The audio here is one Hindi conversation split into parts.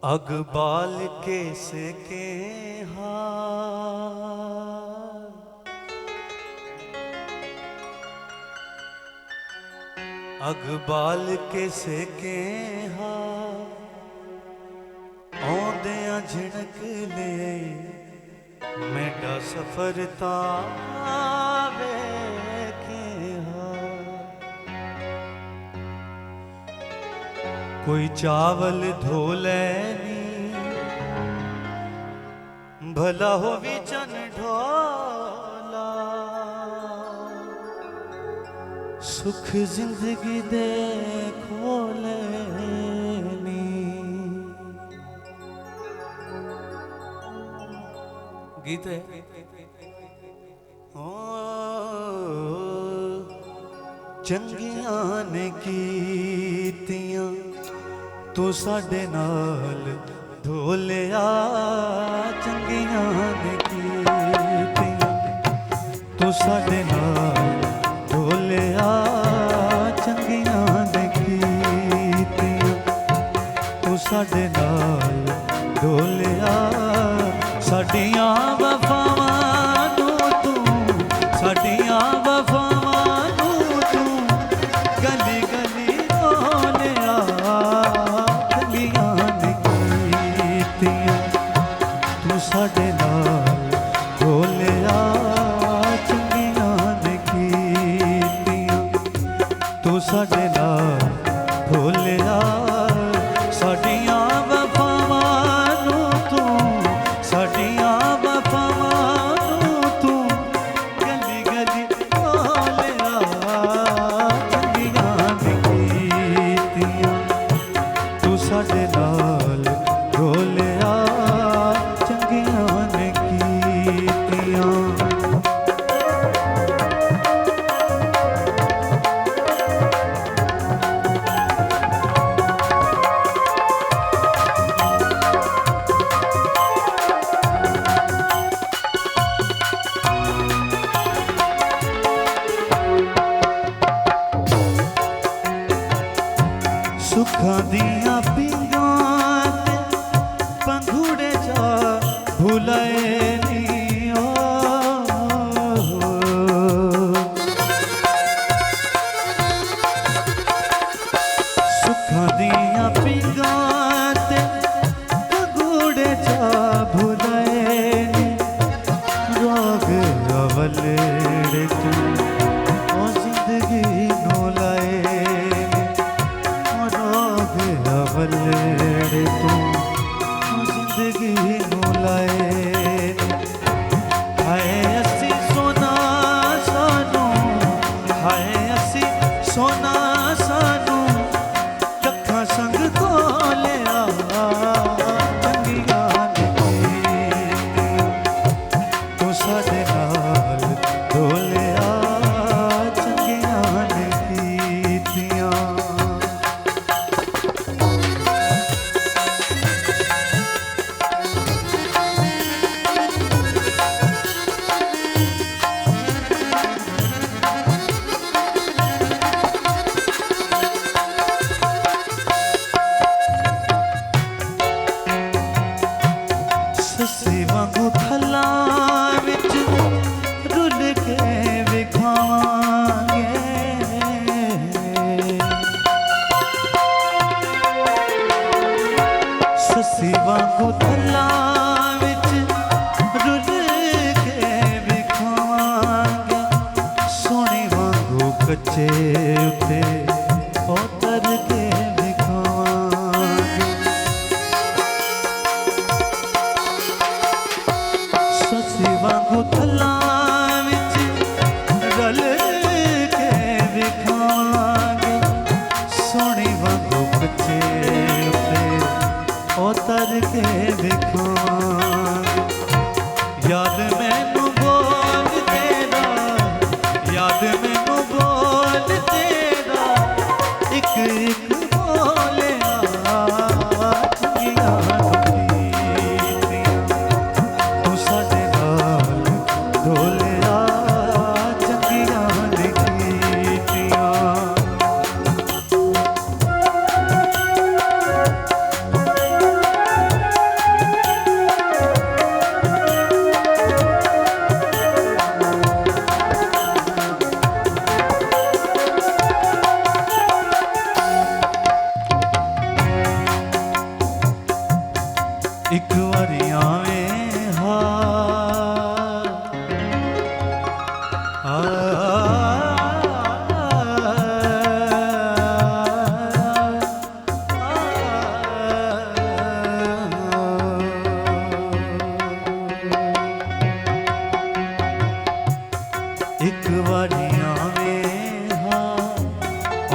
अगबाल केस के हार, अगबाल केस के हार, औंदियां झिणक ले मेरा सफर तावे के हार। कोई चावल धो लैनी भला हो विचन ढोला, सुख जिंदगी दे खोलनी। गीत है चंगियां ने कीतियां तू साडे नाल ढोलिया, चंगियां ने कीतियां तू साडे नाल ढोलिया, चंगियां ने कीतियां तू साडे नाल ढोलिया। साडियां वफावां नूं तू, साडियां वफावां नूं तू गली गली ढोलिया, चंगियां ने कीतियां तू साडे नाल ढोलिया, चंगियां ने कीतियां तू साडे नाल ढोलिया। साडियां वफावां नूं तू, साडियां वफावां नूं तू गली गली ढोलिया, चंगियां ने कीतियां तू साडे नाल ढोलिया, चंगियां ने कीतियां। सुखां दियां पींगां ते पंघूड़े जा भुलाए नी ओ, सुखां दियां पींगां ते पंघूड़े जा भुलाए नी। रोग अवलेड़े तू ओ जिंदगी नू लाए, अवलेड़े तू जिंदगी नू लाए। हाय असी सोना सानू, हाय असी सोना सानू लखां संग तोलिया, चंगियां ने कीतियां तू साडे नाल ढोलिया, चंगियां ने कीतियां। सस्सी वांगू थल्लां विच रुल के विखावांगे, सस्सी वांगू थल्लां विच रुल के विखावांगे। सोने वांगू कच्चे उत्ते उतर के विखावांगे। सस्सी वांगू थल्लां विच रल के विखावांगे। सोने वांगू कच्चे उत्ते उतर के विखावांगे। याद मैनू बोल तेरा, याद मैनू बोल तेरा, एक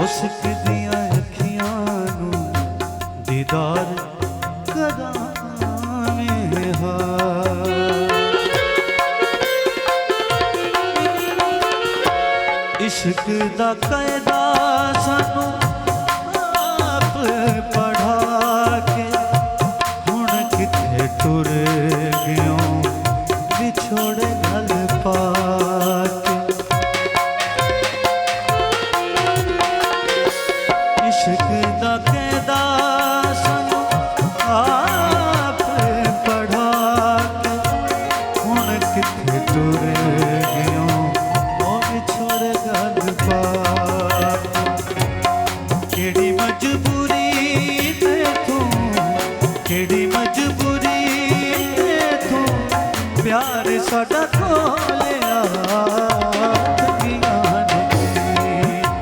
मुस्क दिया अखियां नू दीदार करावे हार। इश्क दा कायदा सानू आप पढ़ा के हुण किथे टुर गयों विछोड़े गल पा के। इश्क दा कायदा सानू आप पढ़ा के हुण किथे टुर गयों विछोड़े गल पा के। केड़ी मजबूरी तेथों केड़ी मजबूरी तेथों प्यार साडा खोलिया चंगियां नू कीतियां।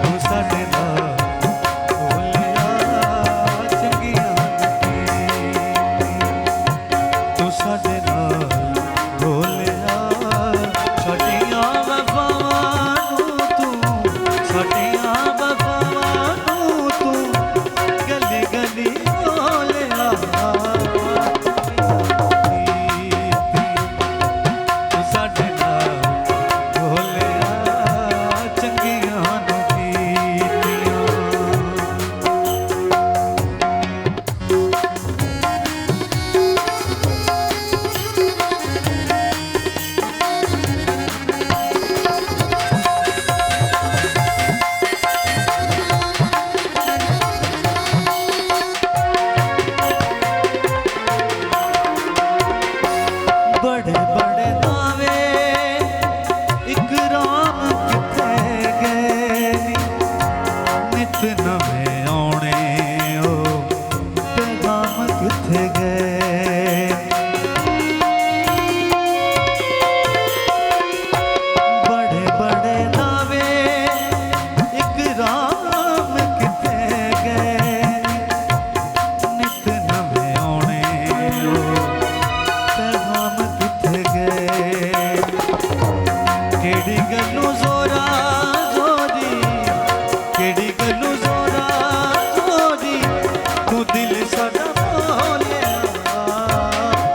तू साडे नाल खोलिया चंगियां नू कीतियां। तू साडे नाल खोलिया साडियां वफावां नू तू साडियां वफावां नू तू गली गली बोलिया। तू साडे नाल बोलिया चंगियां नू कीतियां। बड़े बड़े दावे इकराम किथे गए नी नित नवे आने ओ पैगाम किथे गए। बड़े बड़े दावे इकराम किथे गए नित नवे आने ओ पैगाम किथे गए। केड़ी गल्लों जोरा जोरी केड़ी गल्लों जोरा जोरी तू दिल साडा बोलिया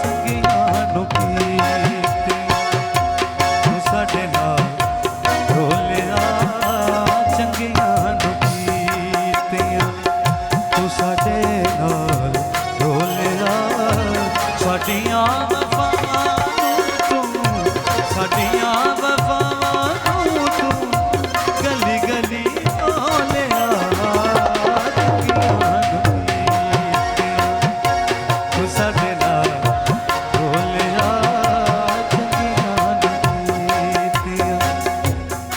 चंगियां नू कीतियां। तू साडे नाल बोलिया चंगियां नू कीतियां। तू साडे नाल बोलिया साडियां वफावां नू तू साडियां वफावां नू तू गली गली बोलिया चंगियां नू कीतियां। तू साडे नाल बोलिया चंगियां नू कीतियां।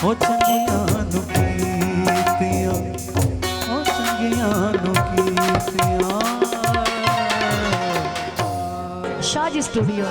ओ चंगियां नू कीतियां ओ चंगियां नू कीतियां। Shaj Studio.